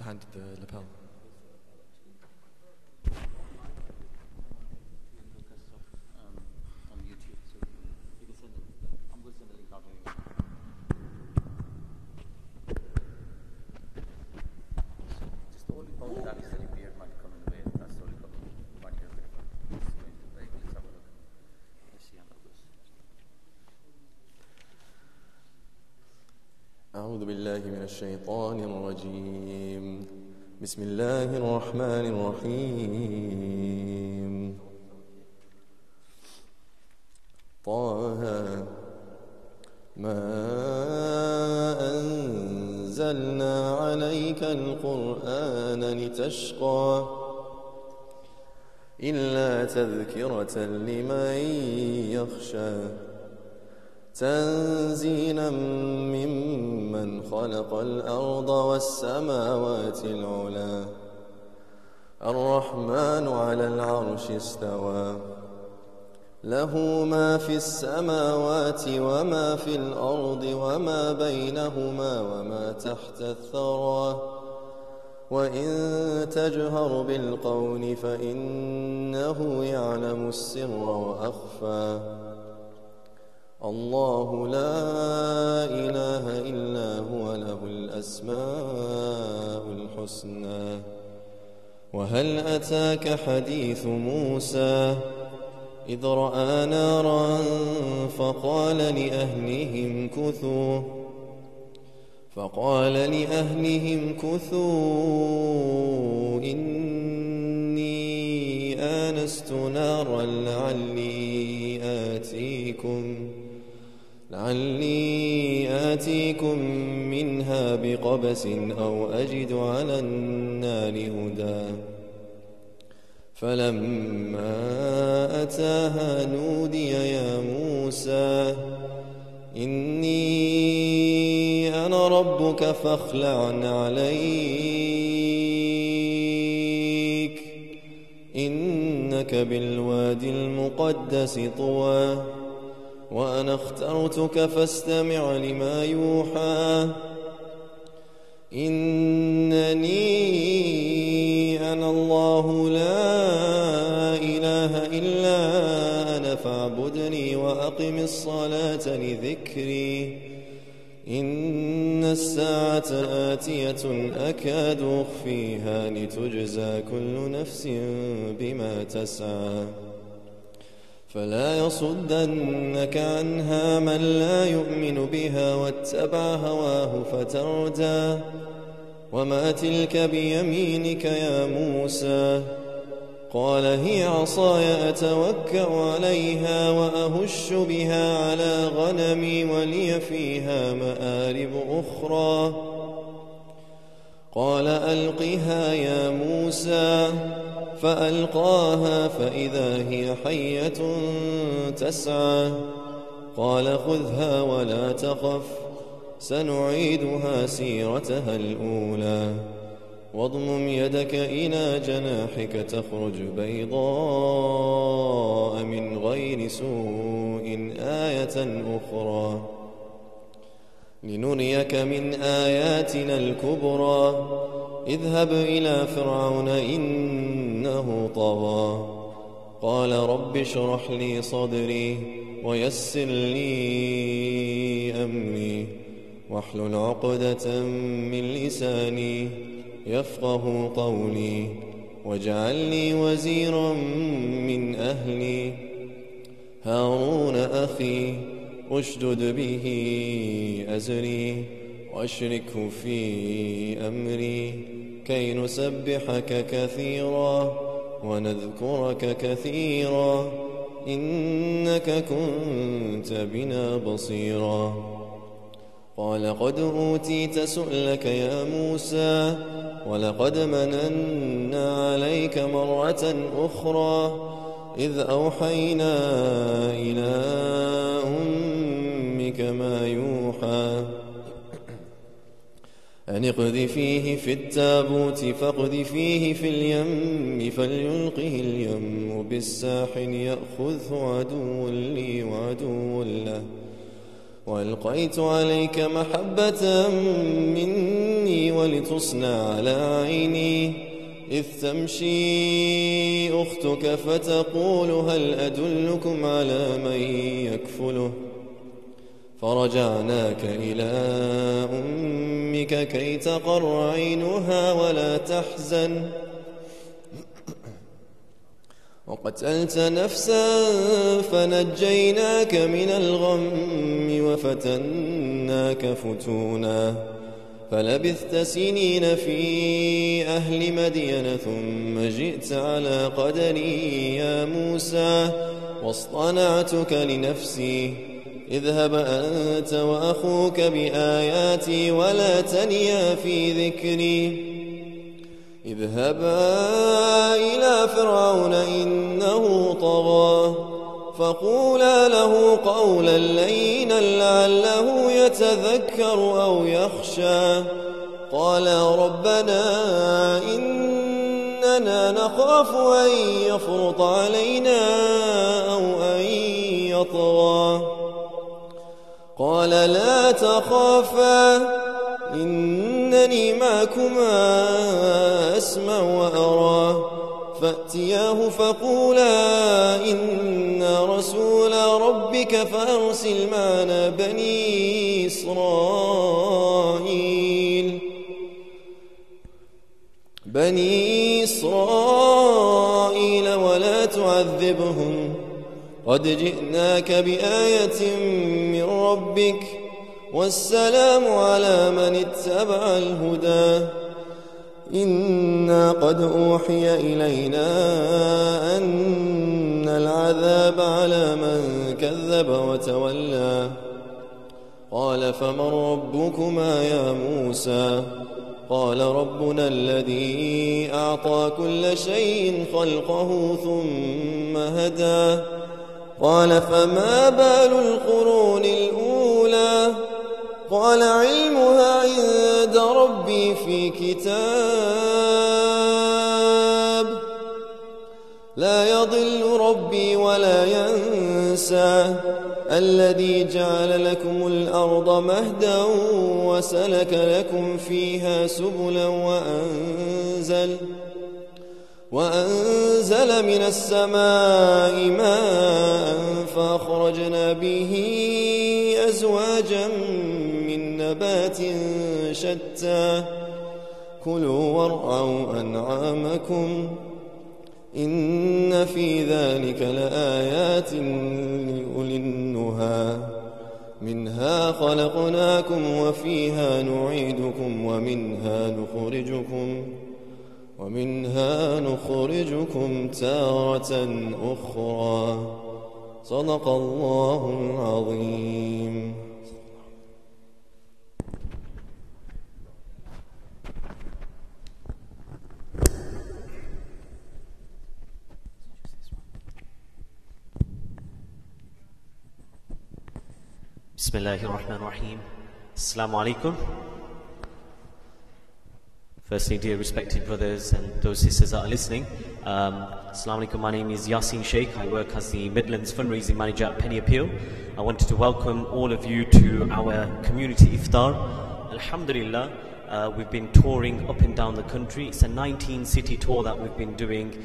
the hand at the lapel. On YouTube, so you can send it. I'm going to send the link out to you. Just the only problem that is that your beard might come in the way. That's the only problem. You might hear a bit of it. Let's have a look. Let's see how that goes. أعوذ بالله من الشيطان الرجيم. بسم الله الرحمن الرحيم. طه ما أنزلنا عليك القرآن لتشقى إلا تذكرة لمن يخشى تنزيلا ممن خلق الأرض والسماوات العلى الرحمن على العرش استوى له ما في السماوات وما في الأرض وما بينهما وما تحت الثرى وإن تجهر بالقول فإنه يعلم السر وأخفى الله لا إله إلا هو له الأسماء الحسنى وهل أتاك حديث موسى إذ رأى نارا فقال لأهلهم كثوا إني آنست نارا لعلي آتيكم منها بقبس أو أجد على النار هدى فلما أتاها نودي يا موسى إني أنا ربك فاخلع عليك إنك بالوادي المقدس طوى وأنا اخترتك فاستمع لما يوحى إنني أنا الله لا إله إلا أنا فاعبدني وأقم الصلاة لذكري إن الساعة آتية أكاد أخفيها لتجزى كل نفس بما تسعى فلا يصدنك عنها من لا يؤمن بها واتبع هواه فتردى وما تلك بيمينك يا موسى قال هي عصاي أتوكأ عليها وأهش بها على غنمي ولي فيها مآرب أخرى قال ألقها يا موسى فألقاها فإذا هي حية تسعى قال خذها ولا تخف سنعيدها سيرتها الأولى واضمم يدك إلى جناحك تخرج بيضاء من غير سوء آية أخرى لنريك من آياتنا الكبرى اذهب إلى فرعون إنه طغى قال رب اشرح لي صدري ويسر لي أمري واحلل عقدة من لساني يفقه قولي واجعل لي وزيرا من أهلي هارون أخي أشدد به أزري وأشركه في أمري كي نسبحك كثيرا ونذكرك كثيرا إنك كنت بنا بصيرا قال قد أوتيت سؤلك يا موسى ولقد مننا عليك مرة أخرى إذ أوحينا إلى أمك ما يوحى أن اقذفيه في التابوت فاقذفيه في اليم فليلقه اليم بالساحل يأخذه عدو لي وعدو له وألقيت عليك محبة مني ولتصنع على عيني إذ تمشي أختك فتقول هل أدلكم على من يكفله فرجعناك إلى أمك كي تقر عينها ولا تحزن وقتلت نفسا فنجيناك من الغم وفتناك فتونا فلبثت سنين في أهل مدين ثم جئت على قدري يا موسى واصطنعتك لنفسي اذهب أنت وأخوك بآياتي ولا تنيا في ذكري اذهبا إلى فرعون إنه طغى فقولا له قولا لينا لعله يتذكر أو يخشى قالا ربنا إننا نخاف أن يفرط علينا أو أن يطغى قال لا تخافا إنني معكما أسمع وأرى فأتياه فقولا إنا رسول ربك فأرسل معنا بني إسرائيل ولا تعذبهم قد جئناك بآية من ربك والسلام على من اتبع الهدى إنا قد أوحي إلينا أن العذاب على من كذب وتولى قال فمن ربكما يا موسى قال ربنا الذي أعطى كل شيء خلقه ثم هدى قال فما بال القرون الأولى قال علمها عند ربي في كتاب لا يضل ربي ولا ينسى الذي جعل لكم الأرض مهدا وسلك لكم فيها سبلا وأنزل من السماء ماء فأخرجنا به أزواجا من نبات شتى كلوا وارعوا أنعامكم إن في ذلك لآيات لأولي النهى منها خلقناكم وفيها نعيدكم ومنها نخرجكم تارة أخرى صدق الله العظيم. Bismillahirrahmanirrahim. Assalamu alaikum. Firstly, dear respected brothers and those sisters that are listening, Assalamu alaikum. My name is Yasin Sheikh. I work as the Midlands Fundraising Manager at Penny Appeal. I wanted to welcome all of you to our community iftar. Alhamdulillah, we've been touring up and down the country. It's a 19-city tour that we've been doing.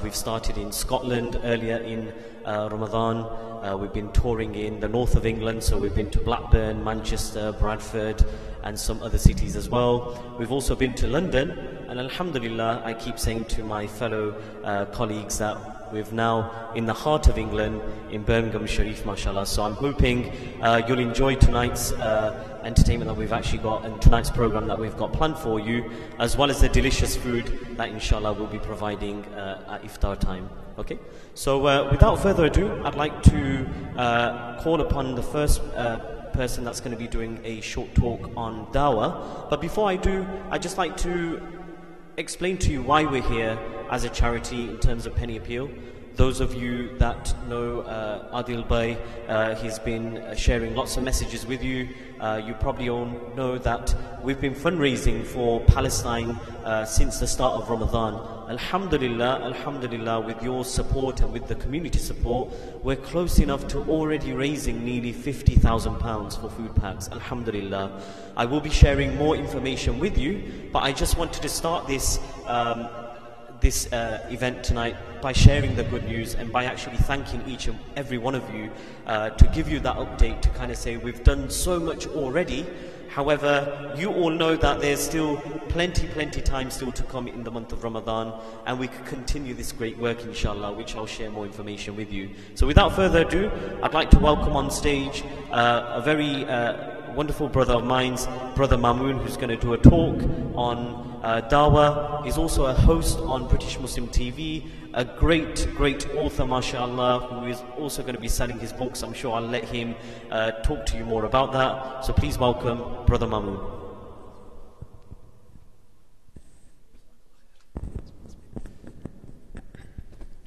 We've started in Scotland earlier in Ramadan. We've been touring in the north of England, so we've been to Blackburn, Manchester, Bradford, and some other cities as well. We've also been to London, and alhamdulillah, I keep saying to my fellow colleagues that we're now in the heart of England, in Birmingham Sharif, mashallah. So I'm hoping you'll enjoy tonight's entertainment that we've actually got, and tonight's program that we've got planned for you, as well as the delicious food that inshallah we'll be providing at iftar time. Okay, so without further ado, I'd like to call upon the first person that's going to be doing a short talk on dawah. But before I do, I'd just like to explain to you why we're here as a charity in terms of Penny Appeal. Those of you that know Adil Bhai, he's been sharing lots of messages with you. You probably all know that we've been fundraising for Palestine since the start of Ramadan. Alhamdulillah, Alhamdulillah, with your support and with the community support, we're close enough to already raising nearly £50,000 for food packs. Alhamdulillah. I will be sharing more information with you, but I just wanted to start this event tonight by sharing the good news and by actually thanking each and every one of you to give you that update, to kind of say we've done so much already. However, you all know that there's still plenty time still to come in the month of Ramadan, and we could continue this great work inshallah, which I'll share more information with you. So without further ado, I'd like to welcome on stage a very wonderful brother of mine, Brother Mamoon, who's going to do a talk on Dawah. He's also a host on British Muslim TV, a great author, mashallah, who is also going to be selling his books. I'm sure I'll let him talk to you more about that. So please welcome Brother Mamoon.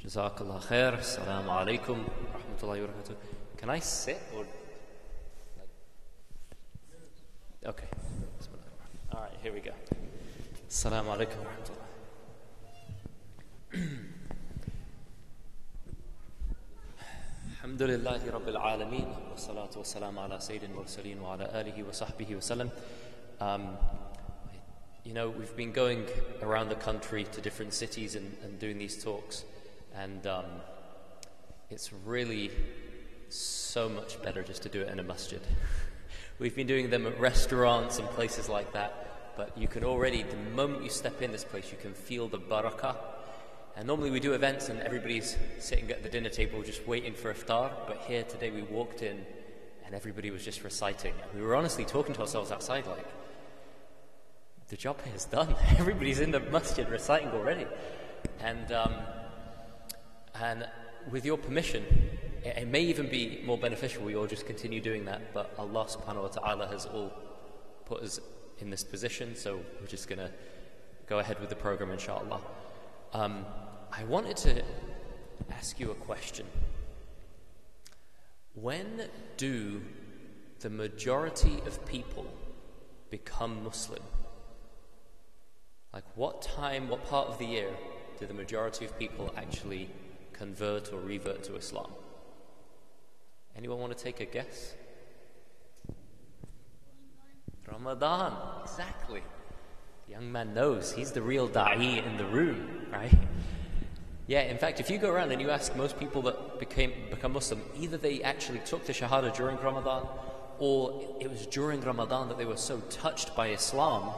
Jazakallah khair. Assalamu alaikum rahmatullahi wa barakatuh. Can I sit or okay. All right, here we go. Assalamu alaikum wa rahmatullah. Alhamdulillahi rabbil alameen. Wa salatu wa salam ala sayyidin mursaleen wa ala alihi wa sahbihi wa sallam. You know, we've been going around the country to different cities and doing these talks, and it's really so much better just to do it in a masjid. We've been doing them at restaurants and places like that, but you can already, the moment you step in this place, you can feel the barakah. And normally we do events and everybody's sitting at the dinner table just waiting for iftar, but here today we walked in and everybody was just reciting. We were honestly talking to ourselves outside like, the job here is done. Everybody's in the masjid reciting already. And with your permission, it may even be more beneficial we all just continue doing that, but Allah subhanahu wa ta'ala has all put us in this position, so we're just going to go ahead with the program inshallah. I wanted to ask you a question. When do the majority of people become Muslim? Like what time, what part of the year do the majority of people actually convert or revert to Islam? Anyone want to take a guess? Ramadan, exactly. The young man knows, he's the real da'i in the room, right? Yeah, in fact, if you go around and you ask most people that become Muslim, either they actually took the Shahada during Ramadan, or it was during Ramadan that they were so touched by Islam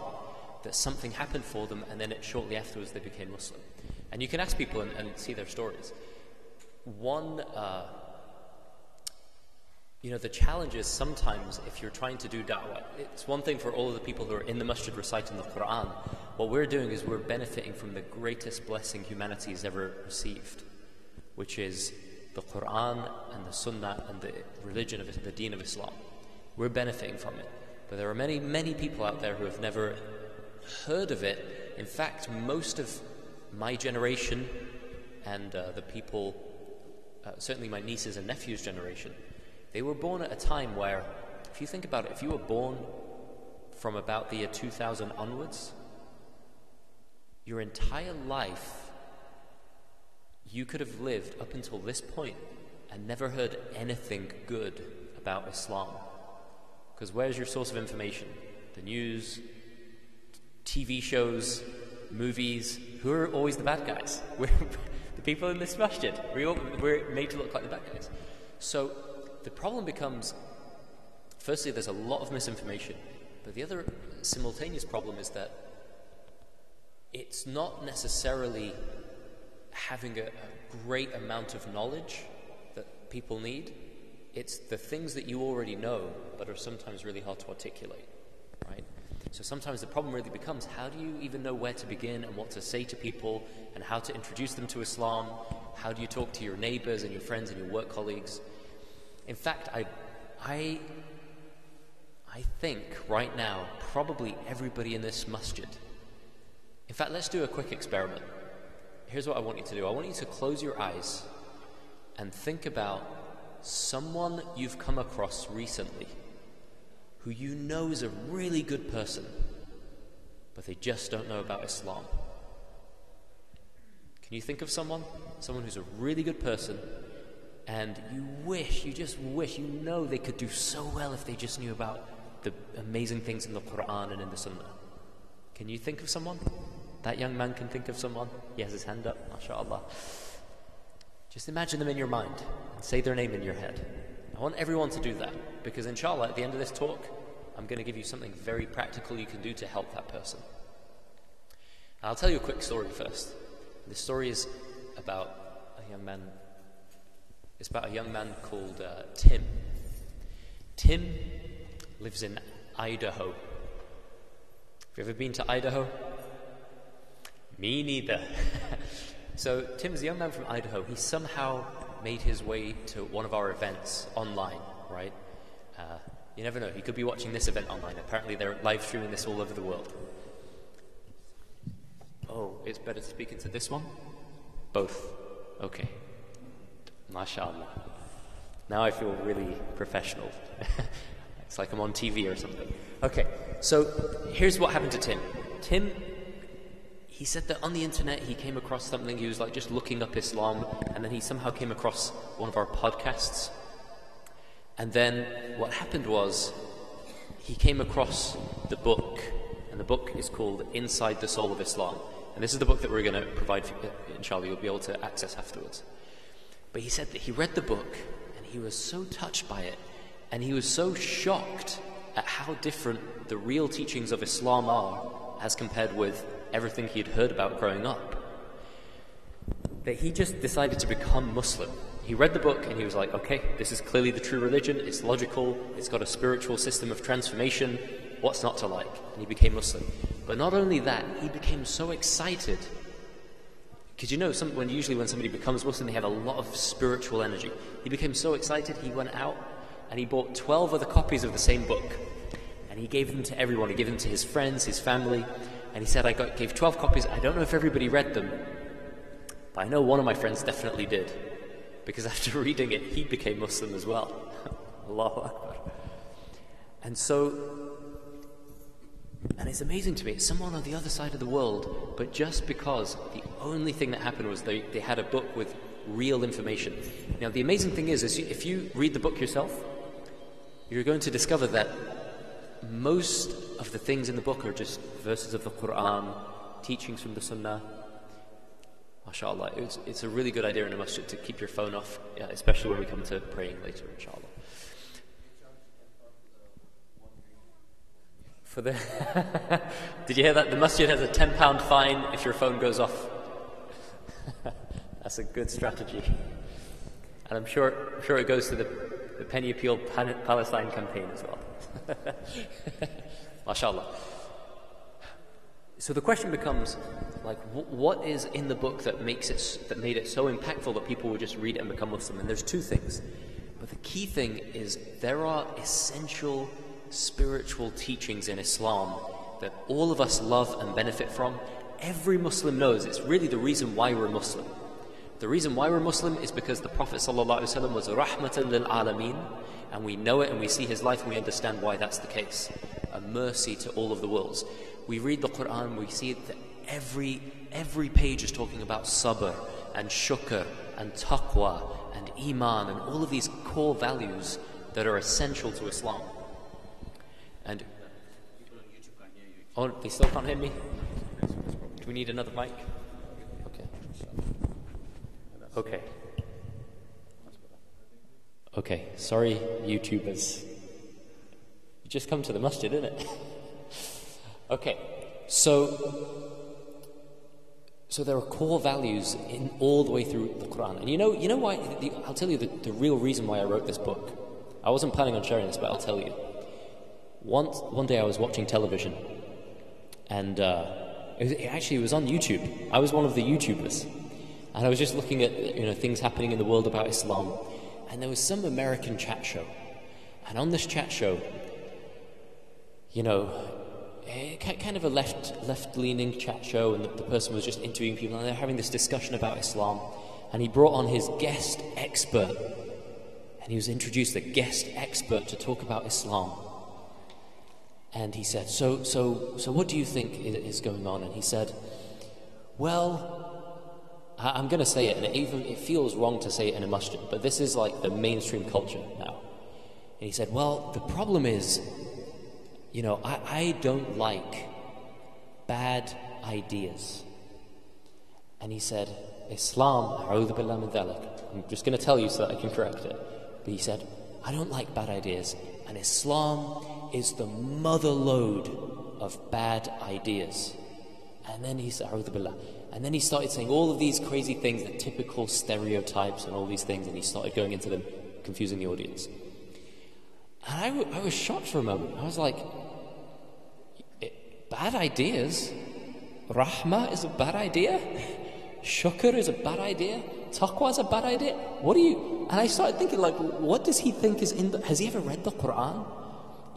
that something happened for them, and then shortly afterwards they became Muslim. And you can ask people and see their stories. You know, the challenge is sometimes if you're trying to do da'wah, it's one thing for all of the people who are in the masjid reciting the Quran. What we're doing is we're benefiting from the greatest blessing humanity has ever received, which is the Quran and the Sunnah and the religion of the deen of Islam. We're benefiting from it. But there are many people out there who have never heard of it. In fact, most of my generation and the people, certainly my nieces and nephews' generation, they were born at a time where, if you think about it, if you were born from about the year 2000 onwards, your entire life, you could have lived up until this point and never heard anything good about Islam. Because where's your source of information? The news, TV shows, movies. Who are always the bad guys? We're the people in this masjid. We're made to look like the bad guys. So the problem becomes, firstly, there's a lot of misinformation, but the other simultaneous problem is that it's not necessarily having a great amount of knowledge that people need. It's the things that you already know, but are sometimes really hard to articulate, right? So sometimes the problem really becomes, how do you even know where to begin and what to say to people and how to introduce them to Islam? How do you talk to your neighbors and your friends and your work colleagues? In fact, I think right now, probably everybody in this masjid. In fact, let's do a quick experiment. Here's what I want you to do. I want you to close your eyes and think about someone you've come across recently who you know is a really good person, but they just don't know about Islam. Can you think of someone who's a really good person, and you just wish, you know they could do so well if they just knew about the amazing things in the Quran and in the Sunnah? Can you think of someone? That young man can think of someone. He has his hand up, mashallah. Just imagine them in your mind and say their name in your head. I want everyone to do that, because inshallah at the end of this talk I'm going to give you something very practical you can do to help that person. And I'll tell you a quick story first. This story is about a young man. It's about a young man called Tim. Tim lives in Idaho. Have you ever been to Idaho? Me neither. So Tim's a young man from Idaho. He somehow made his way to one of our events online, right? You never know. He could be watching this event online. Apparently they're live streaming this all over the world. Oh, it's better to speak into this one? Both. Okay. MashaAllah. Now I feel really professional. It's like I'm on TV or something. Okay, so here's what happened to Tim. Tim, he said that on the internet he came across something. He was like just looking up Islam, and then he somehow came across one of our podcasts. And then what happened was he came across the book, and the book is called Inside the Soul of Islam. And this is the book that we're going to provide for you, inshallah, you'll be able to access afterwards. But he said that he read the book and he was so touched by it, and he was so shocked at how different the real teachings of Islam are as compared with everything he'd heard about growing up, that he just decided to become Muslim. He read the book and he was like, okay, this is clearly the true religion, it's logical, it's got a spiritual system of transformation, what's not to like? And he became Muslim. But not only that, he became so excited, because you know, usually when somebody becomes Muslim, they have a lot of spiritual energy. He became so excited, he went out and he bought 12 other copies of the same book, and he gave them to everyone. He gave them to his friends, his family, and he said, gave 12 copies. I don't know if everybody read them, but I know one of my friends definitely did, because after reading it, he became Muslim as well. Allahu Akbar. And it's amazing to me, it's someone on the other side of the world, but just because the only thing that happened was they had a book with real information. Now the amazing thing is if you read the book yourself, you're going to discover that most of the things in the book are just verses of the Quran, teachings from the Sunnah. MashaAllah, it's a really good idea in a masjid to keep your phone off, especially when we come to praying later, inshallah. Did you hear that? The masjid has a £10 fine if your phone goes off. That's a good strategy. And I'm sure it goes to the Penny Appeal Palestine campaign as well. MashaAllah. So the question becomes, like, what is in the book that made it so impactful that people would just read it and become Muslim? And there's two things. But the key thing is there are essential spiritual teachings in Islam that all of us love and benefit from. Every Muslim knows it's really the reason why we're Muslim. The reason why we're Muslim is because the Prophet ﷺ was rahmatan lil alameen, and we know it and we see his life and we understand why that's the case. A mercy to all of the worlds. We read the Quran, we see that every page is talking about sabr and shukr and taqwa and iman and all of these core values that are essential to Islam. And oh, they still can't hear me? Do we need another mic? Okay, sorry YouTubers. You just come to the masjid, innit? Okay, so there are core values in all the way through the Quran. And you know why? I'll tell you the real reason why I wrote this book. I wasn't planning on sharing this, but I'll tell you. One day I was watching television, and it was on YouTube. I was one of the YouTubers, and I was just looking at things happening in the world about Islam, and there was some American chat show, and on this chat show, kind of a left-leaning chat show, and the person was just interviewing people, and they're having this discussion about Islam, And he brought on his guest expert. And he was introduced a guest expert to talk about Islam. And he said, so what do you think is going on? And he said, well, I'm going to say it, and it feels wrong to say it in a masjid, but this is like the mainstream culture now. And he said, well, the problem is, you know, I don't like bad ideas. And he said, Islam, a'udhu billah min dhalik. I'm just going to tell you so that I can correct it. But he said, I don't like bad ideas, and Islam is the mother lode of bad ideas. And then he said, a'udhu billah. And then he started saying all of these crazy things, the typical stereotypes and all these things, and he started going into them, confusing the audience. And I was shocked for a moment. I was like, bad ideas? Rahmah is a bad idea? Shukr is a bad idea? Taqwa is a bad idea? What do you... And I started thinking, like, what does he think is in the... Has he ever read the Quran?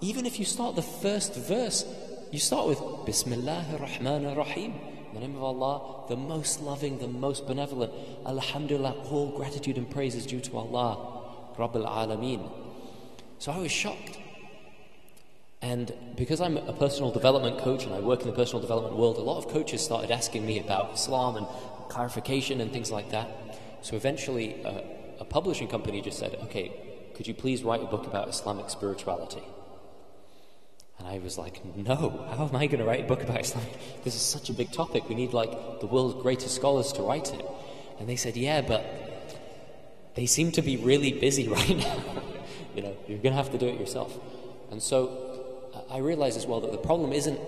Even if you start the first verse, you start with Bismillahir Rahmanir Rahim. In the name of Allah, the most loving, the most benevolent. Alhamdulillah, all gratitude and praise is due to Allah, Rabbil Alameen. So I was shocked. And because I'm a personal development coach and I work in the personal development world, a lot of coaches started asking me about Islam and clarification and things like that. So eventually, a publishing company just said, okay, could you please write a book about Islamic spirituality? And I was like, no, how am I going to write a book about Islam? This is such a big topic. We need like the world's greatest scholars to write it. And they said, yeah, but they seem to be really busy right now. You know, you're going to have to do it yourself. And so I realized as well that the problem isn't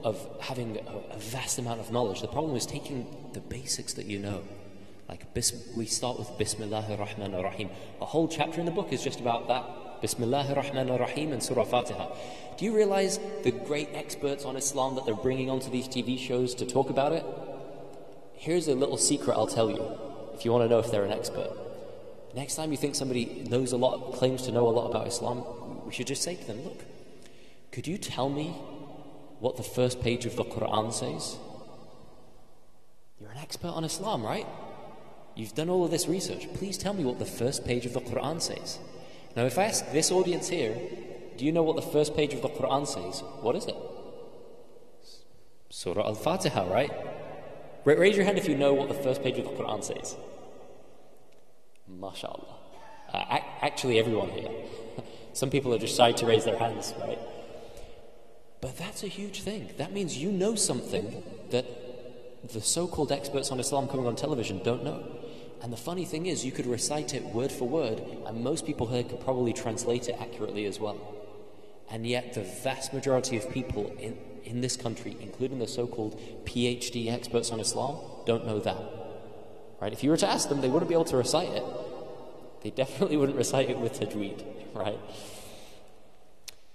of having a vast amount of knowledge. The problem is taking the basics that you know. Like we start with Bismillahir Rahmanir Rahim. A whole chapter in the book is just about that. Bismillahir Rahmanir Rahim and Surah Fatiha. Do you realize the great experts on Islam that they're bringing onto these TV shows to talk about it? Here's a little secret I'll tell you, if you want to know if they're an expert. Next time you think somebody knows a lot, claims to know a lot about Islam, we should just say to them, look, could you tell me what the first page of the Quran says? You're an expert on Islam, right? You've done all of this research. Please tell me what the first page of the Quran says. Now, if I ask this audience here, do you know what the first page of the Quran says? What is it? Surah Al-Fatiha, right? Raise your hand if you know what the first page of the Quran says. MashaAllah. Actually, everyone here. Some people are just shy to raise their hands, right? But that's a huge thing. That means you know something that the so-called experts on Islam coming on television don't know. And the funny thing is, you could recite it word for word, and most people here could probably translate it accurately as well. And yet the vast majority of people in this country, including the so-called PhD experts on Islam, don't know that. Right? If you were to ask them, they wouldn't be able to recite it. They definitely wouldn't recite it with Tajweed, right?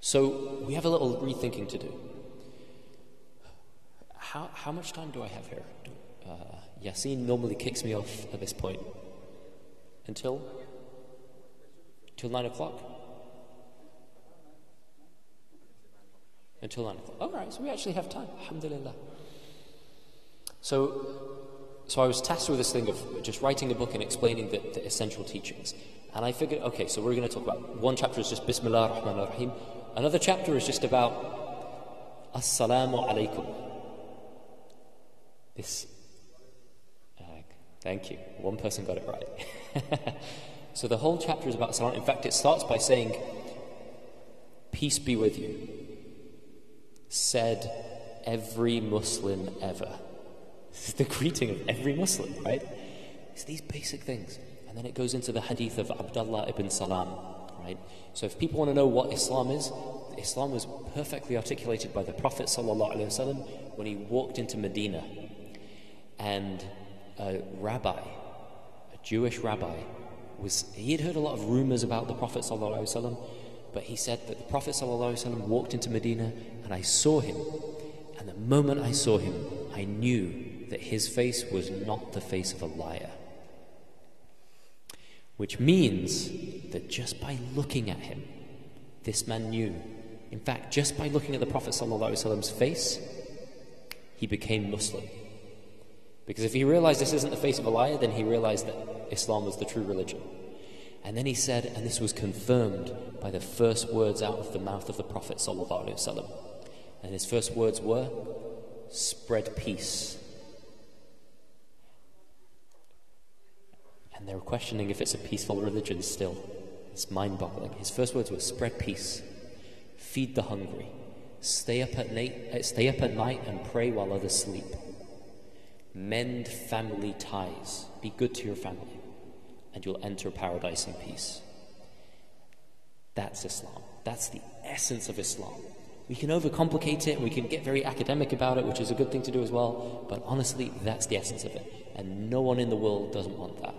So we have a little rethinking to do. How much time do I have here? Yassine normally kicks me off at this point. Until 9 o'clock? Until 9 o'clock. All right, so we actually have time. Alhamdulillah. So I was tasked with this thing of just writing a book and explaining the essential teachings. And I figured, okay, so we're going to talk about one chapter is just Bismillah ar-Rahman ar-Rahim. Another chapter is just about As-salamu alaykum. This. Thank you. One person got it right. So the whole chapter is about salam. In fact, it starts by saying, peace be with you, said every Muslim ever. This is the greeting of every Muslim, right? It's these basic things. And then it goes into the hadith of Abdullah ibn Salam, right? So if people want to know what Islam is, Islam was perfectly articulated by the Prophet ﷺ when he walked into Medina. And a rabbi, a Jewish rabbi, he had heard a lot of rumors about the Prophet ﷺ, but he said that the Prophet ﷺ walked into Medina and I saw him. And the moment I saw him, I knew that his face was not the face of a liar. Which means that just by looking at him, this man knew. In fact, just by looking at the Prophet ﷺ's face, he became Muslim. Because if he realized this isn't the face of a liar, then he realized that Islam was the true religion. And then he said, and this was confirmed by the first words out of the mouth of the Prophet ﷺ. And his first words were, spread peace. And they were questioning if it's a peaceful religion still. It's mind-boggling. His first words were, spread peace, feed the hungry, stay up at night and pray while others sleep. Mend family ties, be good to your family, and you'll enter paradise in peace. That's Islam. That's the essence of Islam. We can overcomplicate it, and we can get very academic about it, which is a good thing to do as well, but honestly, that's the essence of it. And no one in the world doesn't want that.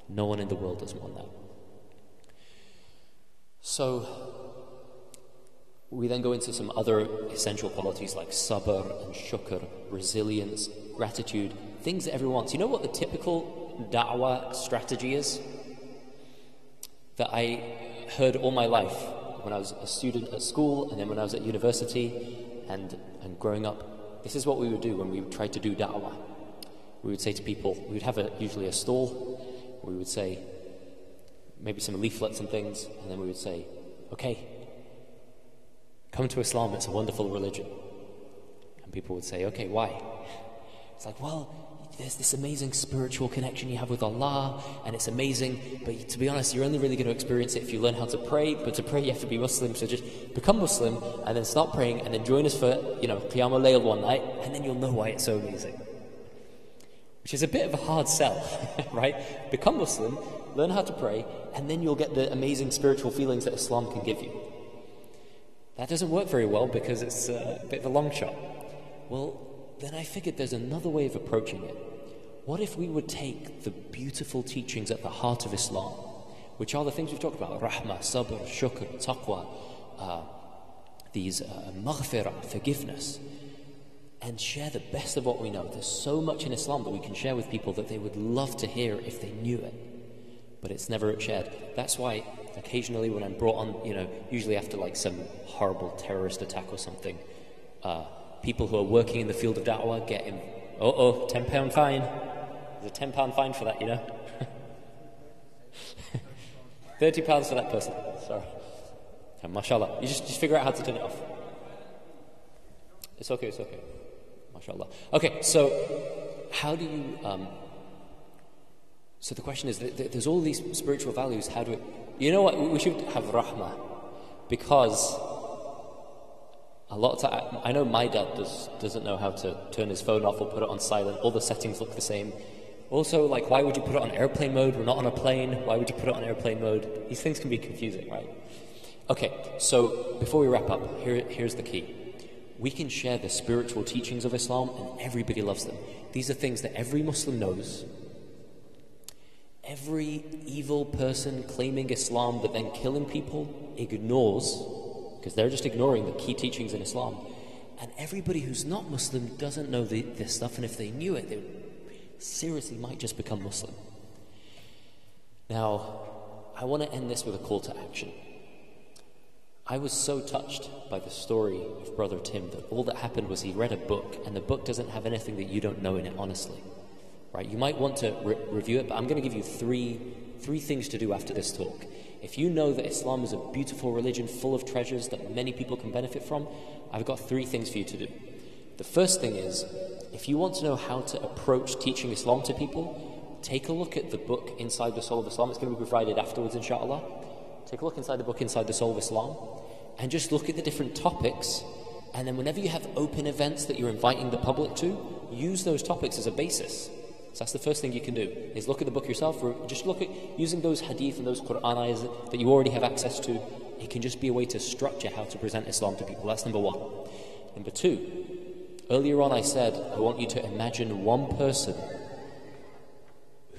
No one in the world doesn't want that. So, we then go into some other essential qualities like sabr and shukr, resilience, gratitude, things that everyone wants. You know what the typical da'wah strategy is? That I heard all my life when I was a student at school and then when I was at university and growing up. This is what we would do when we would try to do da'wah. We would say to people, we would have usually a stall, we would say maybe some leaflets and things, and then we would say, okay, come to Islam, it's a wonderful religion. And people would say, okay, why? It's like, well, there's this amazing spiritual connection you have with Allah, and it's amazing, but to be honest, you're only really going to experience it if you learn how to pray, but to pray you have to be Muslim, so just become Muslim, and then start praying, and then join us for, Qiyam al-Layl one night, and then you'll know why it's so amazing. Which is a bit of a hard sell, right? Become Muslim, learn how to pray, and then you'll get the amazing spiritual feelings that Islam can give you. That doesn't work very well because it's a bit of a long shot. Well, then I figured there's another way of approaching it. What if we would take the beautiful teachings at the heart of Islam, which are the things we've talked about, rahmah, sabr, shukr, taqwa, these maghfirah, forgiveness, and share the best of what we know. There's so much in Islam that we can share with people that they would love to hear if they knew it, but it's never shared. That's why occasionally when I'm brought on, usually after like some horrible terrorist attack or something, people who are working in the field of da'wah get in, £10 fine. There's a £10 fine for that, £30 for that person. Sorry. And mashallah. You just figure out how to turn it off. It's okay. MashaAllah. Okay, so how do you... so the question is, there's all these spiritual values, how do we... You know what, we should have rahmah, because a lot of time, I know my dad doesn't know how to turn his phone off or put it on silent, all the settings look the same. Also, like, why would you put it on airplane mode? We're not on a plane, why would you put it on airplane mode? These things can be confusing, right? Okay, so before we wrap up, here's the key. We can share the spiritual teachings of Islam and everybody loves them. These are things that every Muslim knows. Every evil person claiming Islam but then killing people ignores, because they're just ignoring the key teachings in Islam. And everybody who's not Muslim doesn't know this stuff, and if they knew it, they seriously might just become Muslim. Now, I want to end this with a call to action. I was so touched by the story of Brother Tim that all that happened was he read a book, and the book doesn't have anything that you don't know in it, honestly. Right? You might want to review it, but I'm going to give you three things to do after this talk. If you know that Islam is a beautiful religion full of treasures that many people can benefit from, I've got 3 things for you to do. The first thing is, if you want to know how to approach teaching Islam to people, take a look at the book Inside the Soul of Islam. It's going to be provided afterwards, inshallah. Take a look inside the book Inside the Soul of Islam, and just look at the different topics, and then whenever you have open events that you're inviting the public to, use those topics as a basis. So that's the first thing you can do, is look at the book yourself, or just look at using those hadith and those Qur'an ayahs that you already have access to. It can just be a way to structure how to present Islam to people. That's number 1. Number 2, earlier on I said, I want you to imagine one person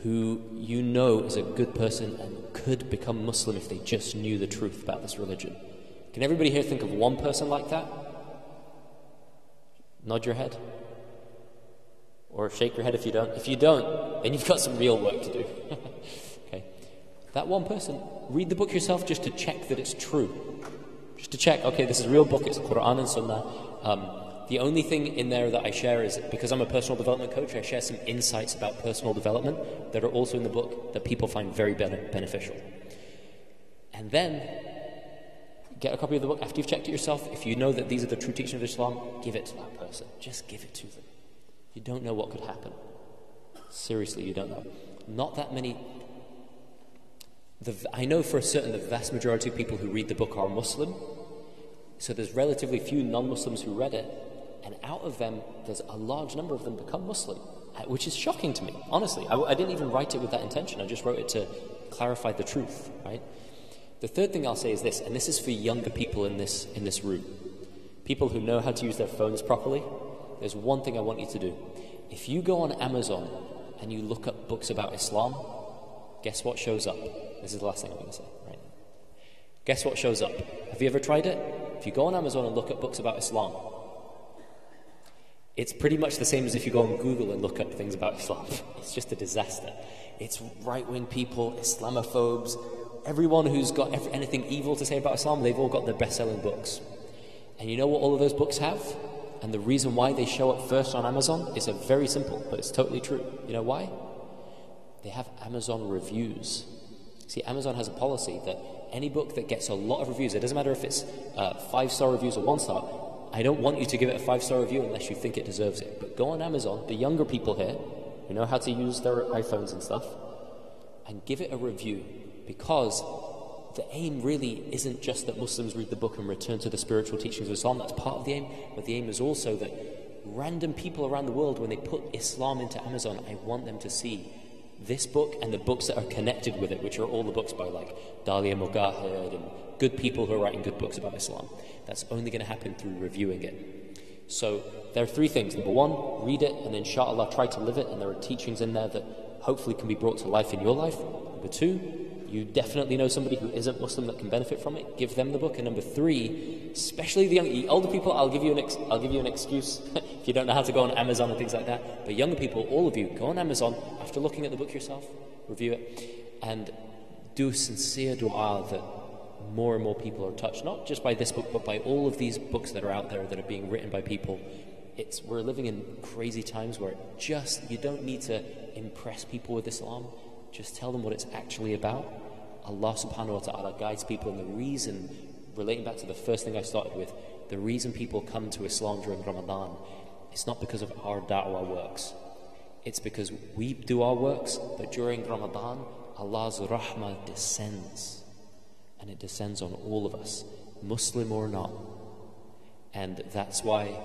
who you know is a good person and could become Muslim if they just knew the truth about this religion. Can everybody here think of one person like that? Nod your head. Or shake your head if you don't. If you don't, then you've got some real work to do. Okay. That one person, read the book yourself just to check that it's true. Just to check, okay, this is a real book, it's Quran and Sunnah. The only thing in there that I share is, because I'm a personal development coach, I share some insights about personal development that are also in the book that people find very beneficial. And then, get a copy of the book after you've checked it yourself. If you know that these are the true teachings of Islam, give it to that person. Just give it to them. You don't know what could happen. Seriously, you don't know. Not that many... I know for a certain the vast majority of people who read the book are Muslim, so there's relatively few non-Muslims who read it, and out of them, there's a large number of them become Muslim, which is shocking to me, honestly. I didn't even write it with that intention. I just wrote it to clarify the truth, right? The third thing I'll say is this, and this is for younger people in this room, people who know how to use their phones properly. There's one thing I want you to do. If you go on Amazon and you look up books about Islam, guess what shows up? This is the last thing I'm going to say, right? Guess what shows up? Have you ever tried it? If you go on Amazon and look up books about Islam, it's pretty much the same as if you go on Google and look up things about Islam. It's just a disaster. It's right-wing people, Islamophobes, everyone who's got anything evil to say about Islam, they've all got their best-selling books. And you know what all of those books have? And the reason why they show up first on Amazon is very simple, but it's totally true. You know why? They have Amazon reviews. See, Amazon has a policy that any book that gets a lot of reviews, it doesn't matter if it's 5-star reviews or 1-star, I don't want you to give it a 5-star review unless you think it deserves it. But go on Amazon, the younger people here, who know how to use their iPhones and stuff, and give it a review, because the aim really isn't just that Muslims read the book and return to the spiritual teachings of Islam. That's part of the aim, but the aim is also that random people around the world, when they put Islam into Amazon, I want them to see this book and the books that are connected with it, which are all the books by like Dalia Mugahid and good people who are writing good books about Islam. That's only going to happen through reviewing it. So there are 3 things. Number 1, read it and inshallah try to live it, and there are teachings in there that hopefully can be brought to life in your life. Number 2, you definitely know somebody who isn't Muslim that can benefit from it. Give them the book. And number 3, especially the older people, I'll give you an excuse if you don't know how to go on Amazon and things like that. But younger people, all of you, go on Amazon after looking at the book yourself, review it, and do sincere dua that more and more people are touched, not just by this book, but by all of these books that are out there that are being written by people. We're living in crazy times where you don't need to impress people with Islam. Just tell them what it's actually about. Allah subhanahu wa ta'ala guides people, and the reason, relating back to the first thing I started with, the reason people come to Islam during Ramadan, it's not because of our da'wah works. It's because we do our works, but during Ramadan, Allah's rahmah descends. And it descends on all of us, Muslim or not. And that's why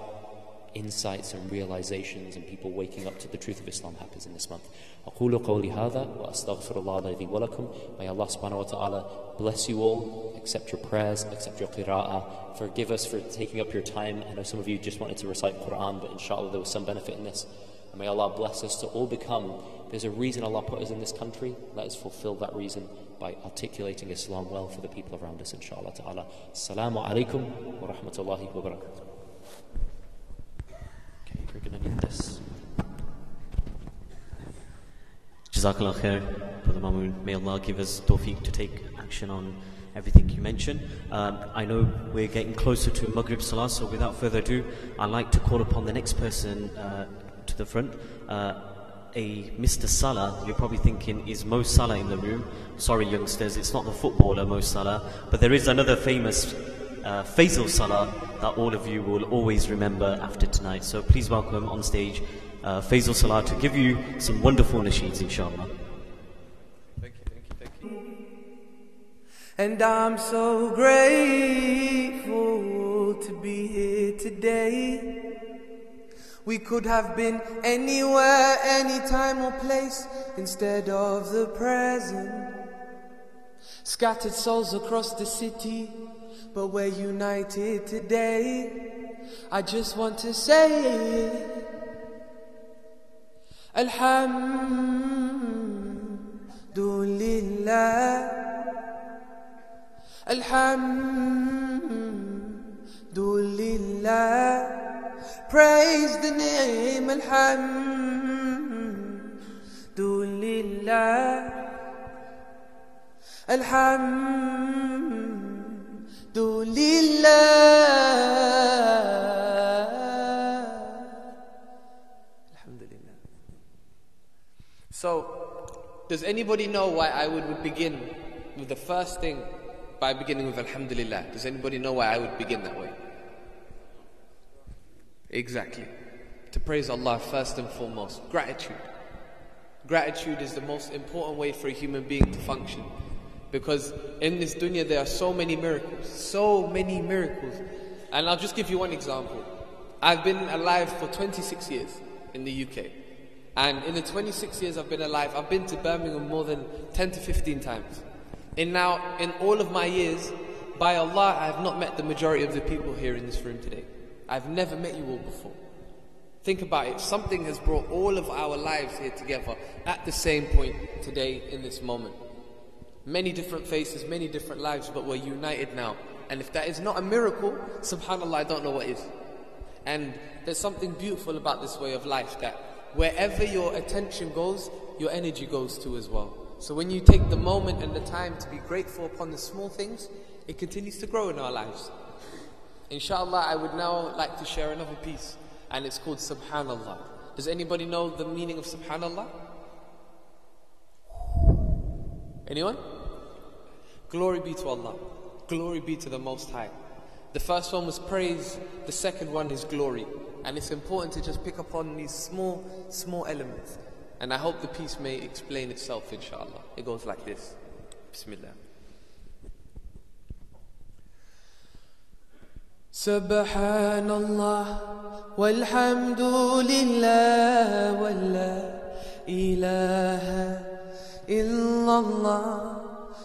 insights and realizations and people waking up to the truth of Islam happens in this month. أقول قولي هذا وأستغفر الله الذي ولكم. May Allah subhanahu wa ta'ala bless you all, accept your prayers, accept your qira'ah. Forgive us for taking up your time. I know some of you just wanted to recite Quran, but inshallah there was some benefit in this. And may Allah bless us to all become, there's a reason Allah put us in this country. Let us fulfill that reason by articulating Islam well for the people around us, inshallah ta'ala. Assalamu alaikum wa rahmatullahi wa barakatuh. Okay, we're going to need this. Jazakallah khair, Brother Mamoon. May Allah give us tawfiq to take action on everything you mentioned. I know we're getting closer to Maghrib Salaat, so without further ado, I'd like to call upon the next person to the front. A Mr. Salah. You're probably thinking, is Mo Salah in the room? Sorry youngsters, it's not the footballer Mo Salah, but there is another famous Fajr Salaat that all of you will always remember after tonight. So please welcome on stage Fajr Salaat to give you some wonderful nasheeds, inshallah. Thank you. And I'm so grateful to be here today. We could have been anywhere, anytime or place, instead of the present. Scattered souls across the city, but we're united today. I just want to say Alhamdulillah, Alhamdulillah. Praise the name, Alhamdulillah, Alhamdulillah. So, does anybody know why I would begin with the first thing by beginning with Alhamdulillah? Does anybody know why I would begin that way? Exactly. To praise Allah first and foremost. Gratitude. Gratitude is the most important way for a human being to function. Because in this dunya there are so many miracles. So many miracles. And I'll just give you one example. I've been alive for 26 years in the UK. And in the 26 years I've been alive, I've been to Birmingham more than 10 to 15 times. And now, in all of my years, by Allah, I have not met the majority of the people here in this room today. I've never met you all before. Think about it. Something has brought all of our lives here together at the same point today in this moment. Many different faces, many different lives, but we're united now. And if that is not a miracle, subhanAllah, I don't know what is. And there's something beautiful about this way of life, that wherever your attention goes, your energy goes to as well. So when you take the moment and the time to be grateful upon the small things, it continues to grow in our lives. Inshallah, I would now like to share another piece, and it's called Subhanallah. Does anybody know the meaning of Subhanallah? Anyone? Glory be to Allah. Glory be to the Most High. The first one was praise, the second one is glory. And it's important to just pick up on these small elements. And I hope the piece may explain itself, inshallah. It goes like this. Bismillah. Subhanallah walhamdulillah wa la ilaha illallah.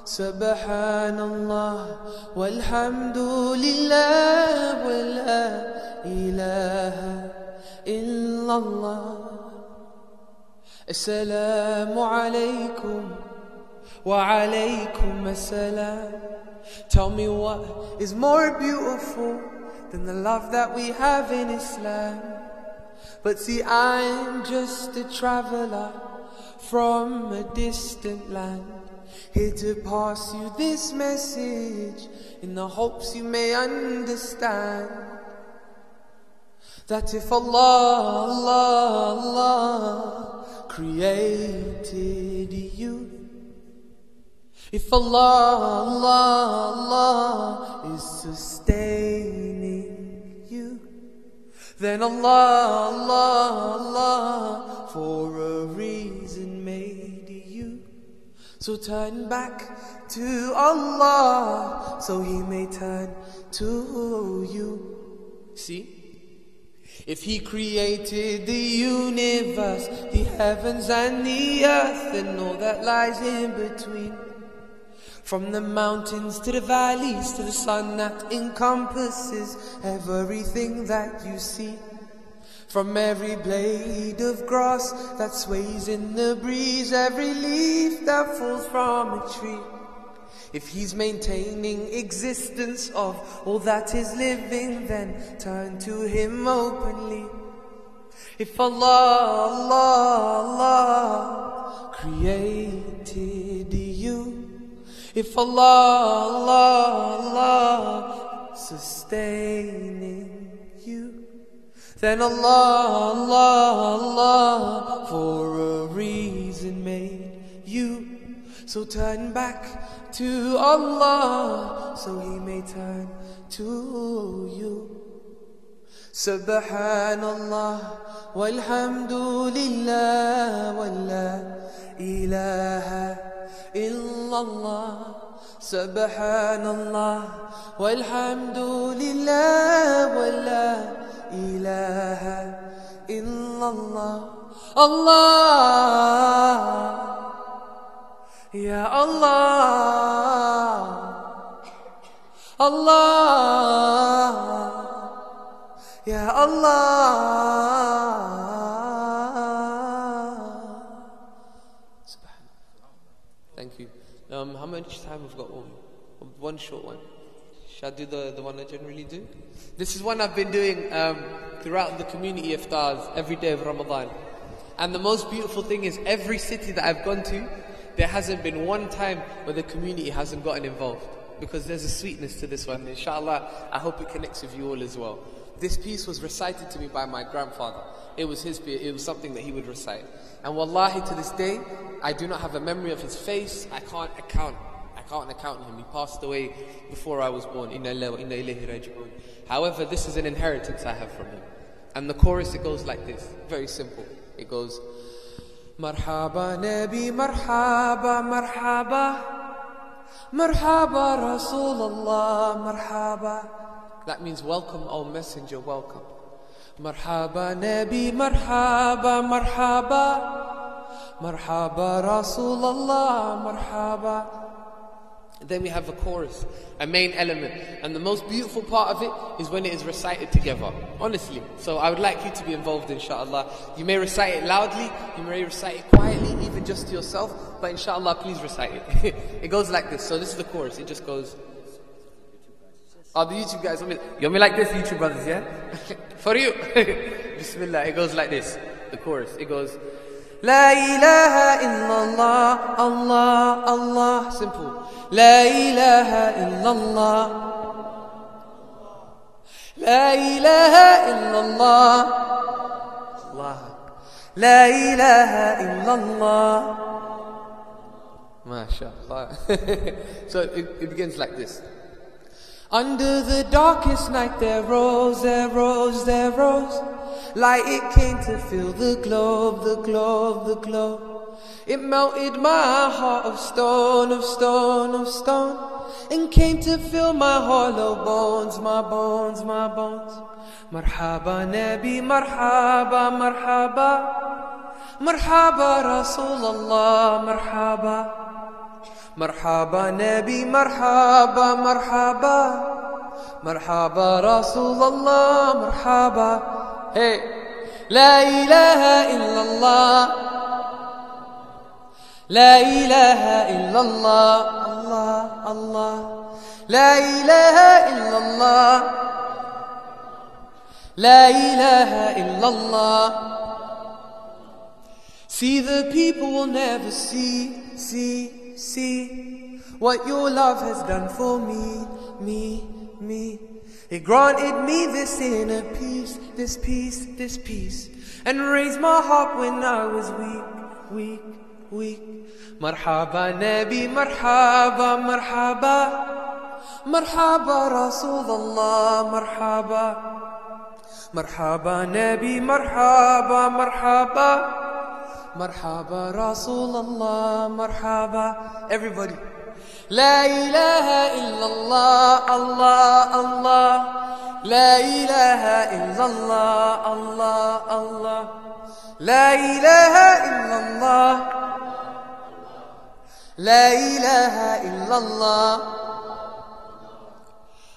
Subhanallah walhamdulillah wa la ilaha illallah. Assalamu alaikum wa alaikum assalam. Tell me what is more beautiful than the love that we have in Islam. But see, I'm just a traveler from a distant land, here to pass you this message in the hopes you may understand that if Allah created you, if Allah is sustaining you, then Allah for a reason made you. So turn back to Allah, so He may turn to you. See? If He created the universe, the heavens and the earth, and all that lies in between, from the mountains to the valleys to the sun that encompasses everything that you see, from every blade of grass that sways in the breeze, every leaf that falls from a tree, if He's maintaining existence of all that is living, then turn to Him openly. If Allah created you, if Allah sustaining you, then Allah for a reason made you. So turn back to Allah, so He may turn to you. Subhanallah walhamdulillah wa la ilaha illallah. Subhanallah walhamdulillah wa la ilaha illallah. Allah, Ya Allah, Allah, Ya Allah. Thank you. How much time have we got? One short one. Shall I do the one I generally do? This is one I've been doing throughout the community iftars every day of Ramadan. And the most beautiful thing is, every city that I've gone to, there hasn't been one time where the community hasn't gotten involved, because there's a sweetness to this one. Inshallah, I hope it connects with you all as well. This piece was recited to me by my grandfather. it was something that he would recite. And wallahi, to this day, I do not have a memory of his face. I can't account him. He passed away before I was born. Inna lillahi wa inna ilayhi raji'un. However, this is an inheritance I have from him. And the chorus, it goes like this. Very simple. It goes, Marhaba Nabi, Marhaba, Marhaba, Marhaba Rasulallah, Marhaba. That means welcome, O Messenger, welcome. Marhaba Nabi, Marhaba, Marhaba, Marhaba Rasulallah, Marhaba. Then we have a chorus, a main element. And the most beautiful part of it is when it is recited together. Honestly. So I would like you to be involved, inshallah. You may recite it loudly, you may recite it quietly, even just to yourself. But inshallah, please recite it. It goes like this. So this is the chorus. It just goes... Oh, the YouTube guys, you want me like this, YouTube brothers, yeah? For you. Bismillah, it goes like this. The chorus, it goes, La ilaha illallah, Allah, Allah. Simple. La ilaha illallah. La ilaha illallah. Allah. La ilaha illallah. MashaAllah. So it begins like this. Under the darkest night there rose light. It came to fill the globe, the globe, the globe. It melted my heart of stone, of stone, of stone, and came to fill my hollow bones, my bones, my bones. Marhaba Nabi, marhaba, marhaba, marhaba Rasulallah, marhaba. Marhaba Nabi, marhaba, marhaba, marhaba Rasulallah, marhaba. Hey, La ilaha illallah, La ilaha illallah, Allah, Allah. La ilaha illallah, La ilaha illallah. See, the people will never see what your love has done for me. It granted me this inner peace, this peace, and raised my heart when I was weak. Marhaba Nabi, marhaba, marhaba, marhaba Rasulallah, marhaba. Marhaba Nabi, marhaba, marhaba, marhaba Rasulallah, marhaba. Everybody. La ilaha illallah, Allah, Allah. La ilaha illallah, Allah, Allah. La ilaha illallah. La ilaha illallah.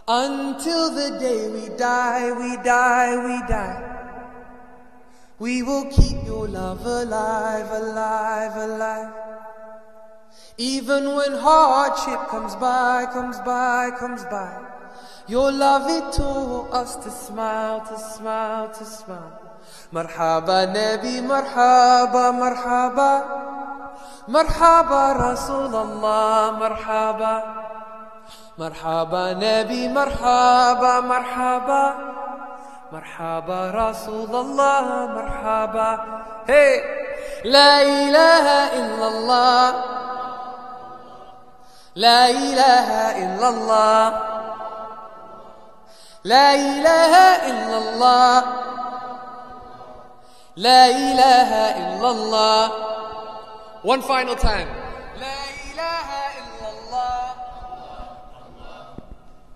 Until the day we die, we will keep your love alive, alive, alive. Even when hardship comes by, your love, it taught us to smile, to smile, to smile. Marhaba Nabi, marhaba, marhaba, marhaba Rasulallah, marhaba. Marhaba Nabi, marhaba, marhaba, marhaba Rasulallah, marhaba. Hey, La ilaha illallah, La ilaha illallah, La ilaha illallah, La ilaha illallah. One final time. La ilaha illallah,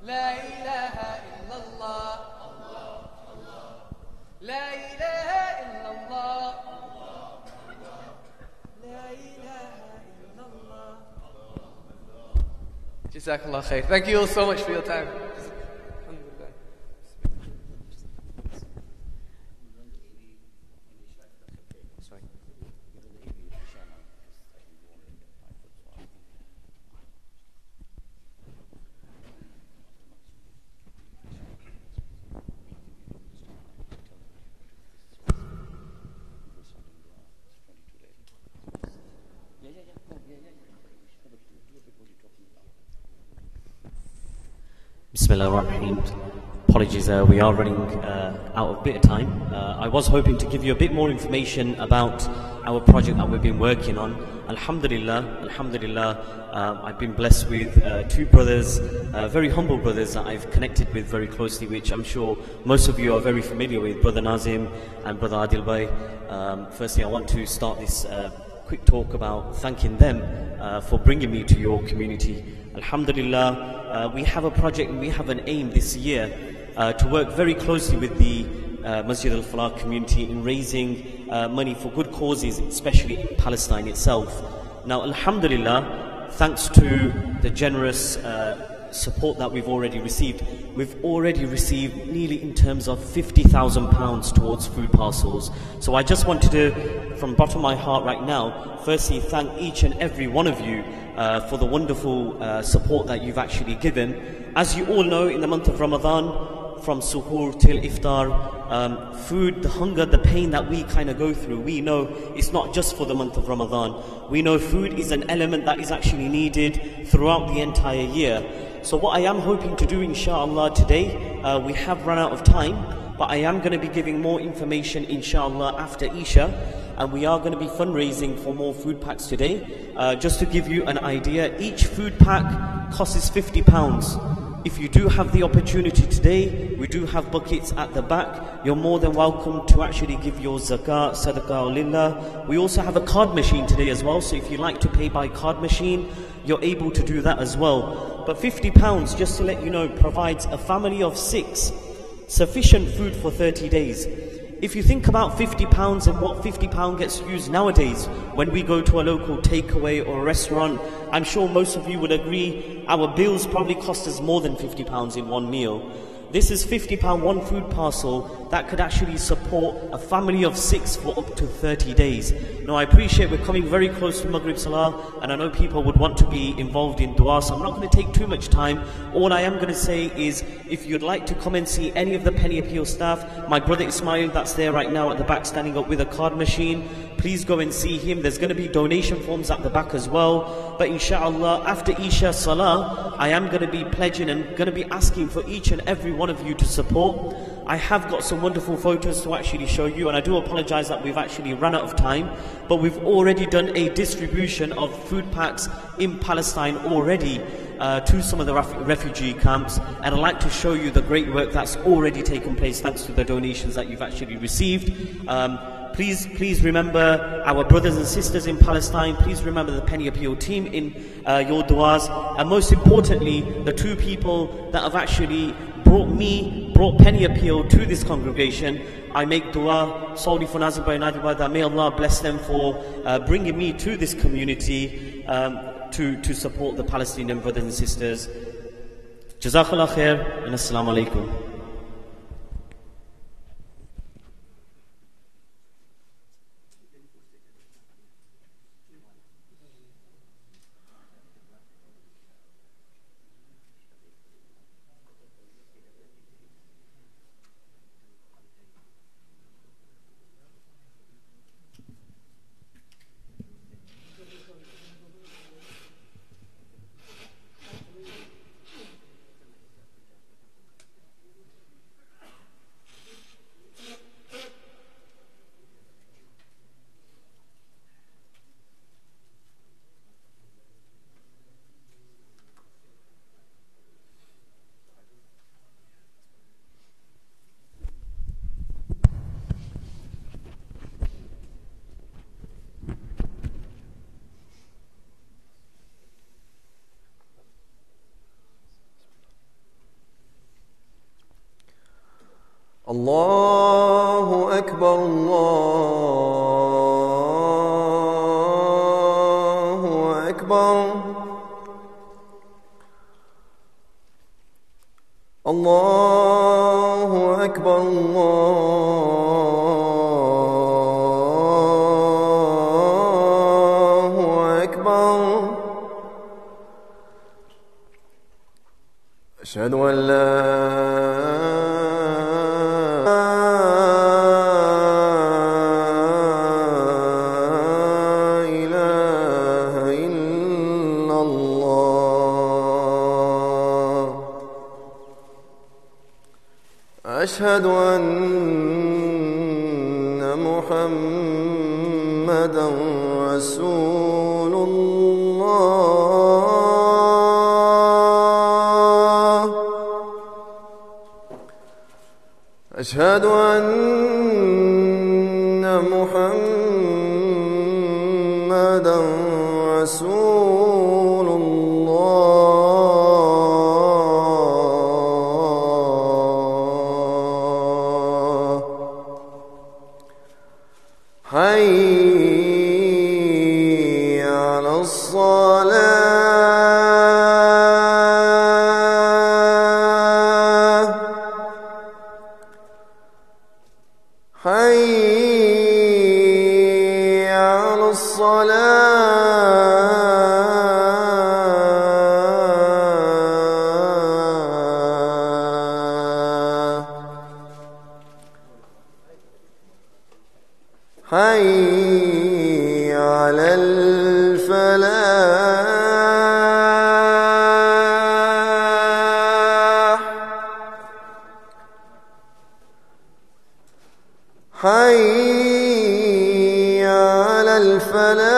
La ilaha illallah, La ilaha illallah, La ilaha illallah. Jazakallah khair. Thank you all so much for your time. Bismillahir Rahmanir Rahim. Apologies, we are running out of a bit of time. I was hoping to give you a bit more information about our project that we've been working on. Alhamdulillah, I've been blessed with two brothers, very humble brothers that I've connected with very closely, which I'm sure most of you are very familiar with, Brother Nazim and Brother Adil Bhai. Firstly, I want to start this quick talk about thanking them for bringing me to your community. Alhamdulillah, we have a project and we have an aim this year to work very closely with the Masjid al-Falah community in raising money for good causes, especially in Palestine itself. Now, alhamdulillah, thanks to the generous support that we've already received nearly in terms of £50,000 towards food parcels. So I just wanted to, from the bottom of my heart right now, firstly thank each and every one of you for the wonderful support that you've actually given. As you all know, in the month of Ramadan, from suhoor till iftar, food, the hunger, the pain that we kind of go through, we know it's not just for the month of Ramadan. We know food is an element that is actually needed throughout the entire year. So what I am hoping to do, inshallah, today, we have run out of time, but I am going to be giving more information, inshallah, after Isha, and we are going to be fundraising for more food packs today. Just to give you an idea, each food pack costs £50. If you do have the opportunity today, we do have buckets at the back. You're more than welcome to actually give your zakat, sadaqah lillah. We also have a card machine today as well, so if you like to pay by card machine, you're able to do that as well. But £50, just to let you know, provides a family of 6 sufficient food for 30 days. If you think about £50 and what £50 gets used nowadays, when we go to a local takeaway or a restaurant, I'm sure most of you would agree, our bills probably cost us more than £50 in one meal. This is £50 one food parcel that could actually support a family of 6 for up to 30 days. Now, I appreciate we're coming very close to Maghrib Salah, and I know people would want to be involved in dua, so I'm not going to take too much time. All I am going to say is, if you'd like to come and see any of the Penny Appeal staff, my brother Ismail, that's there right now at the back standing up with a card machine, please go and see him. There's going to be donation forms at the back as well. But inshallah, after Isha Salaat, I am going to be pledging and going to be asking for each and every one of you to support. I have got some wonderful photos to actually show you, and I do apologize that we've actually run out of time, but we've already done a distribution of food packs in Palestine already to some of the refugee camps, and I'd like to show you the great work that's already taken place thanks to the donations that you've actually received. Please remember our brothers and sisters in Palestine. Please remember the Penny Appeal team in your du'as, and most importantly, the two people that have actually brought Penny Appeal to this congregation. I make dua solely for Nazim Bhai and Adil Bhai, that may Allah bless them for bringing me to this community to support the Palestinian brothers and sisters. Jazakallah khair, and assalamu alaikum. Allahu Akbar, Allahu Akbar, Allahu Akbar, Allahu Akbar. Ashhadu an la أشهد أن محمدا رسول الله. أشهد أن محمدا رسول الله. حي على الصلاة. حي على الصلاة. حي على الفلاح. حي على الفلاح.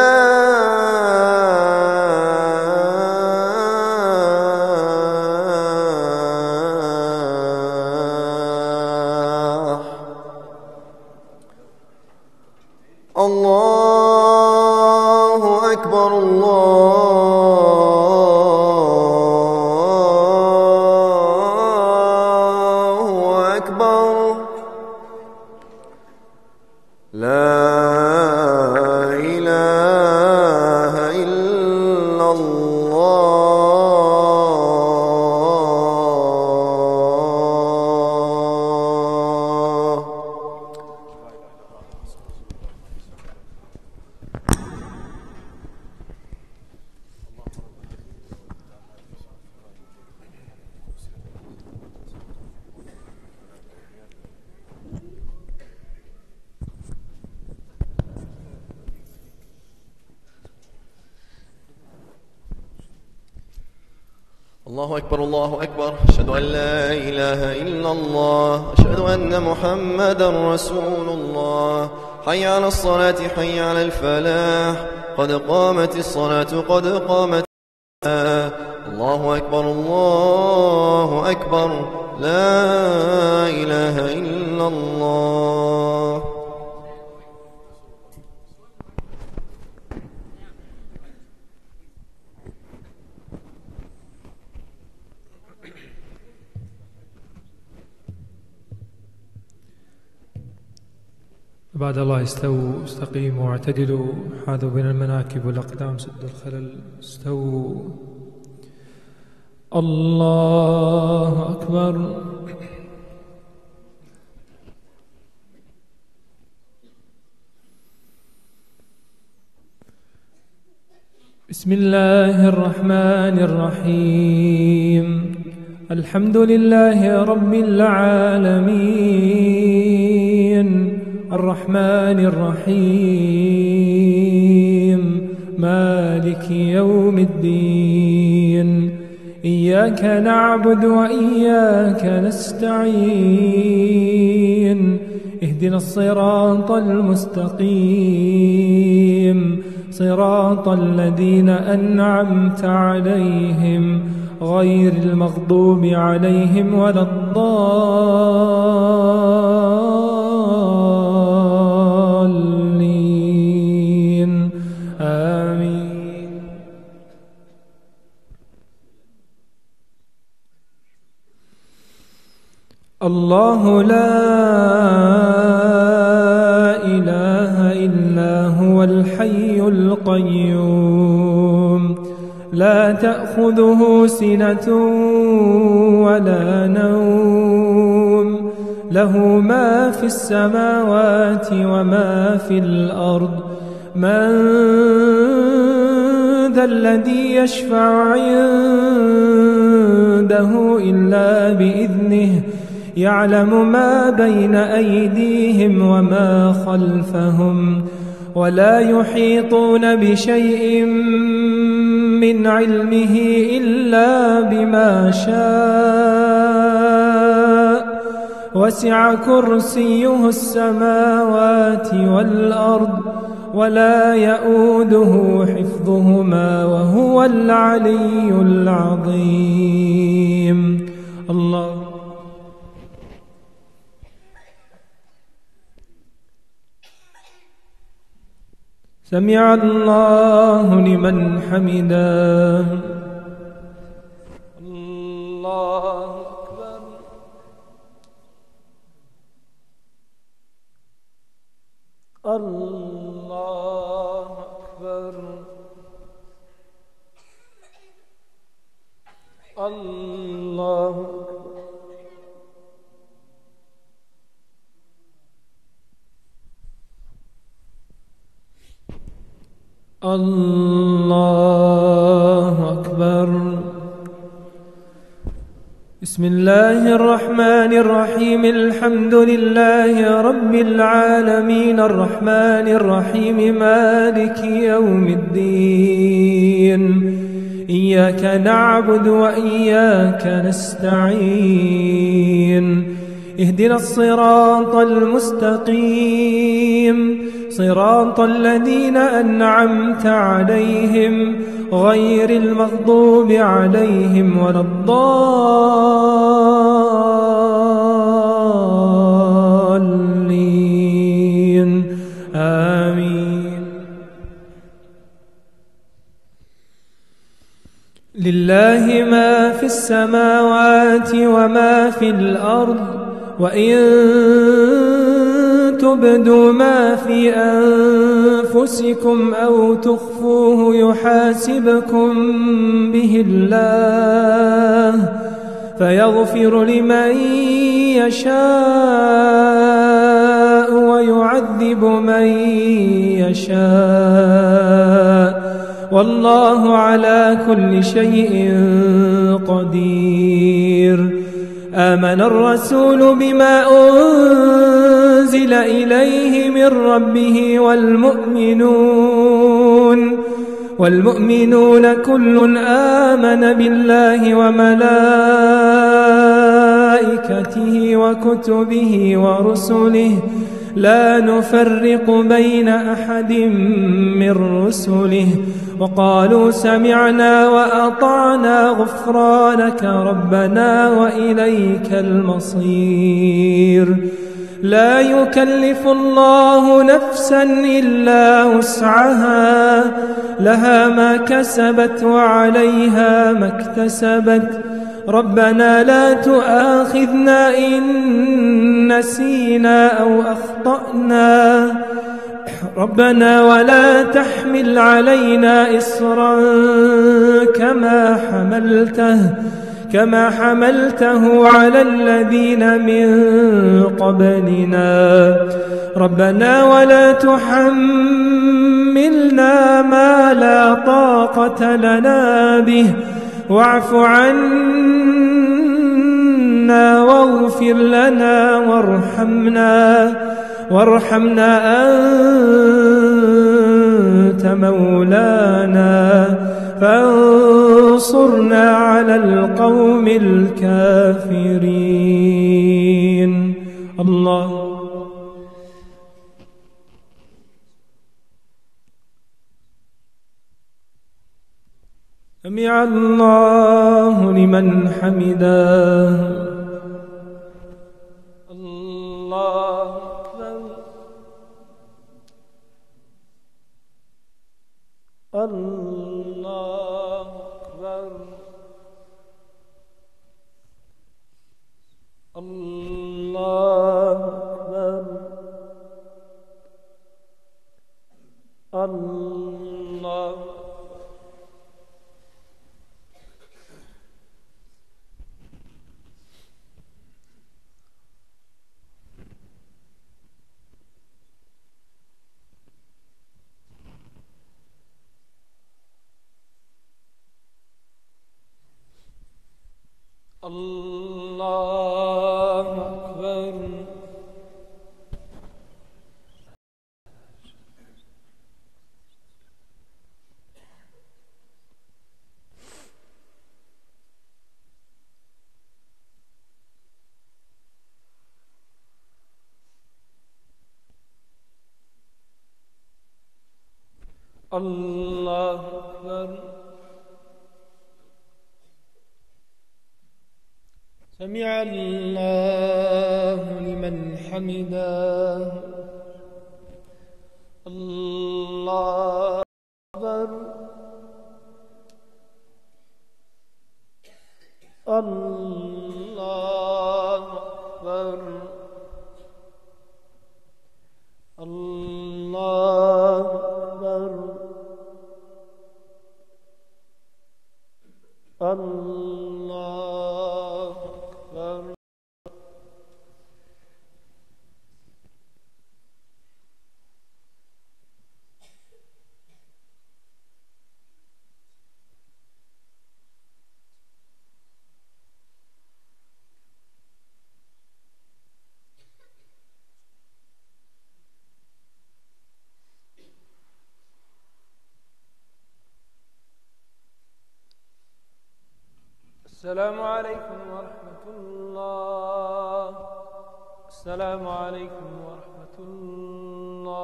الله أكبر الله أكبر. لا إله إلا الله. الله أكبر الله أكبر. أشهد أن لا إله إلا الله. أشهد أن محمدا رسول الله. حي على الصلاة حي على الفلاح. قد قامت الصلاة قد قامت الصلاة. الله أكبر الله أكبر. لا إله إلا الله. عباد الله استووا استقيموا واعتدلوا. حاذوا بين المناكب والأقدام سدوا الخلل. استووا. الله أكبر. بسم الله الرحمن الرحيم. الحمد لله رب العالمين الرحمن الرحيم مالك يوم الدين. إياك نعبد وإياك نستعين. اهدنا الصراط المستقيم صراط الذين أنعمت عليهم غير المغضوب عليهم ولا الضالين. آمين. الله لا إله إلا هو الحي القيوم لا تأخذه سنة ولا نوم له ما في السماوات وما في الأرض. من ذا الذي يشفع عنده إلا بإذنه يعلم ما بين أيديهم وما خلفهم ولا يحيطون بشيء من علمه إلا بما شاء وسع كرسيه السماوات والأرض ولا يؤوده حفظهما وهو العلي العظيم. الله سمع الله لمن حمده. الله أكبر. الله أكبر. الله أكبر. الله أكبر. بسم الله الرحمن الرحيم. الحمد لله رب العالمين الرحمن الرحيم مالك يوم الدين. إياك نعبد وإياك نستعين. اهدنا الصراط المستقيم صراط الذين أنعمت عليهم غير المغضوب عليهم ولا الضالين. آمين. لله ما في السماوات وما في الأرض وإن تبدوا ما في أنفسكم أو تخفوه يحاسبكم به الله فيغفر لمن يشاء ويعذب من يشاء والله على كل شيء قدير. آمن الرسول بما أنزل إليه من ربه والمؤمنون كل آمن بالله وملائكته وكتبه ورسله لا نفرق بين أحد من رسله وقالوا سمعنا وأطعنا غفرانك ربنا وإليك المصير. لا يكلف الله نفسا إلا وسعها لها ما كسبت وعليها ما اكتسبت ربنا لا تؤاخذنا إن نسينا أو أخطأنا ربنا ولا تحمل علينا إصرا كما حملته على الذين من قبلنا ربنا ولا تحملنا ما لا طاقة لنا به واعف عنا واغفر لنا وارحمنا أنت مولانا فانصرنا على القوم الكافرين. الله سمع الله لمن حمده. الله أكبر. الله أكبر. الله أكبر. الله الله أكبر. سمع الله لمن حمده. الله أكبر. الله أكبر. الله أكبر. الله أكبر. السلام عليكم ورحمة الله. السلام عليكم ورحمة الله.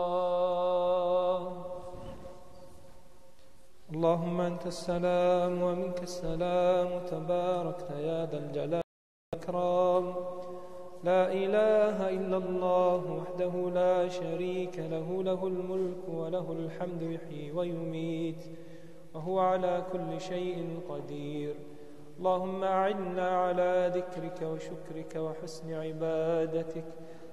اللهم أنت السلام ومنك السلام، تباركت يا ذا الجلال والإكرام. لا إله إلا الله وحده لا شريك له، له الملك وله الحمد، يحيي ويميت وهو على كل شيء قدير. اللهم أعنا على ذكرك وشكرك وحسن عبادتك.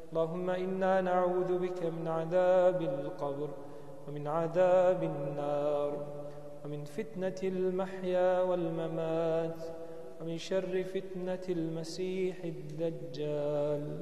اللهم إنا نعوذ بك من عذاب القبر ومن عذاب النار ومن فتنة المحيا والممات ومن شر فتنة المسيح الدجال.